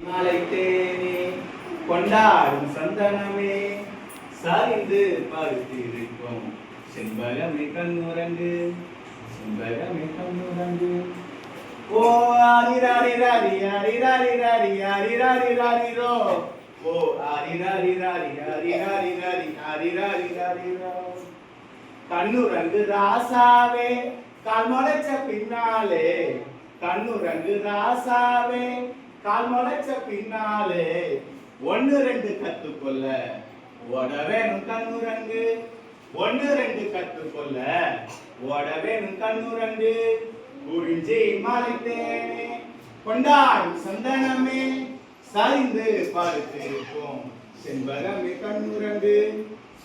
நாளைத்தேனே கொண்டாடும் சந்தனமே சாய்ந்து பார்த்திருக்கும் செண்பகமே கண்ணுரங்கு செண்பகமே கண்ணுரங்கு ஓ ஆரிராரி ராரி ஆரிராரி ராரி ஆரிராரி ராரிரோ ஓ ஆரிராரி ராரி ஆரிராரி ராரி ஆரிராரி ராரிரோ கண்ணுரங்கு ராசாவே கால் முளைச்ச பின்னாலே கண்ணுரங்கு ராசாவே கால் முளைச்ச பின்னாலே ஒன்னு ரெண்டு கத்துக்கொள்ள ஓட வேணும் கண்ணுரங்கு ஒன்னு ரெண்டு கத்துக்கொள்ள ஓட வேணும் கண்ணுரங்கு குறிஞ்சி மலைத்தேனே கொண்டாடும் சந்தனமே சரிந்து பார்த்திருப்போம் செண்பகமே கண்ணுரங்கு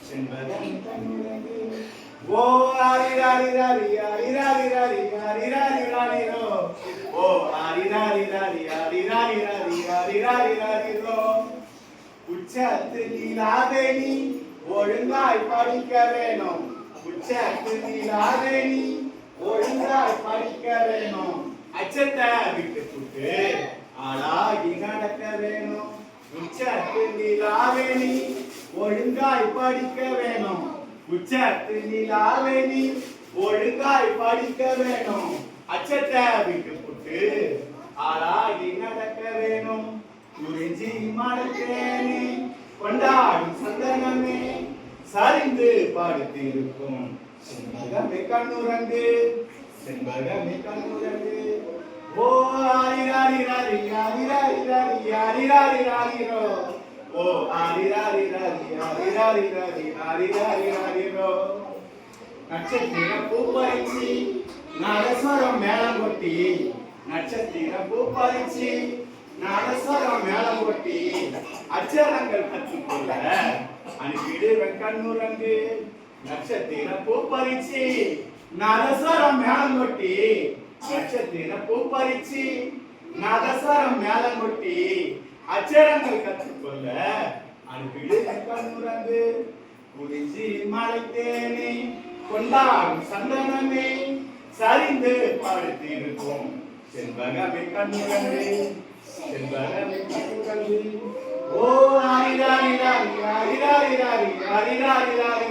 செண்பகமே கண்ணுரங்கு ஓ ஆரிராரி ராரி ஆரிராரி ராரி ஆரிராரி ராரிரோ ஓ ஆரிராரி ராரி ஆரிராரி ராரி ஆரிராரி ராரிரோ உச்சத்து நீலாவேணி ஒழுங்காய் படிக்க வேணும் உச்சத்து நீலாவேணி ஒழுங்காய் படிக்க வேணும் அச்சத்தை விட்டு புட்டு ஆளாகி நடக்க வேணும் உச்சத்து நீலாவேணி ஒழுங்காய் படிக்க வேணும் உச்சத்து நீலாவேணி ஒழுங்காய் படிக்க வேணும் அச்சத்தை விட்டு புட்டு ஆளாகி நடக்க வேணும் குறிஞ்சி மலைத்தேனே கொண்டாடும் சந்தனமே சரிந்து பாடுத்திருக்கும் செண்பகமே கண்ணுரங்கு செண்பகமே கண்ணுரங்கு ஓ ஆரிராரி ராரி ஆரிராரி ராரி ஆரிராரி ராரிரோ ஓ ஆரிராரி ராரி ஆரிராரி ராரி ஆரிராரி ராரிரோ நட்சத்திர பூ பறிச்சி நாதஸ்வரம் மேளம் கொட்டி நட்சத்திர பூ பறிச்சி நாதஸ்வரம் மேளம் கொட்டி அச்சரங்கள் கற்றுக்கொள்ள அனுப்பிடுவேன் கண்ணுரங்கு நட்சத்திர பூ பறிச்சி நாதஸ்வரம் மேளம் கொட்டி நட்சத்திர பூ பறிச்சி நாதஸ்வரம் மேளம் கொட்டி அச்சரங்கள் கற்றுக்கொள்ள அனுப்பிடுவேன் கண்ணுரங்கு குறிஞ்சி மலைத்தேனே கொண்டாடும் சந்தனமே சரிந்து பாடுத்திருக்கும் செண்பகமே கண்ணுரங்கு செண்பகமே கண்ணுரங்கு ஓ ஆரிராரி ராரி ஆரிராரி ராரி ஆரிராரி ராரி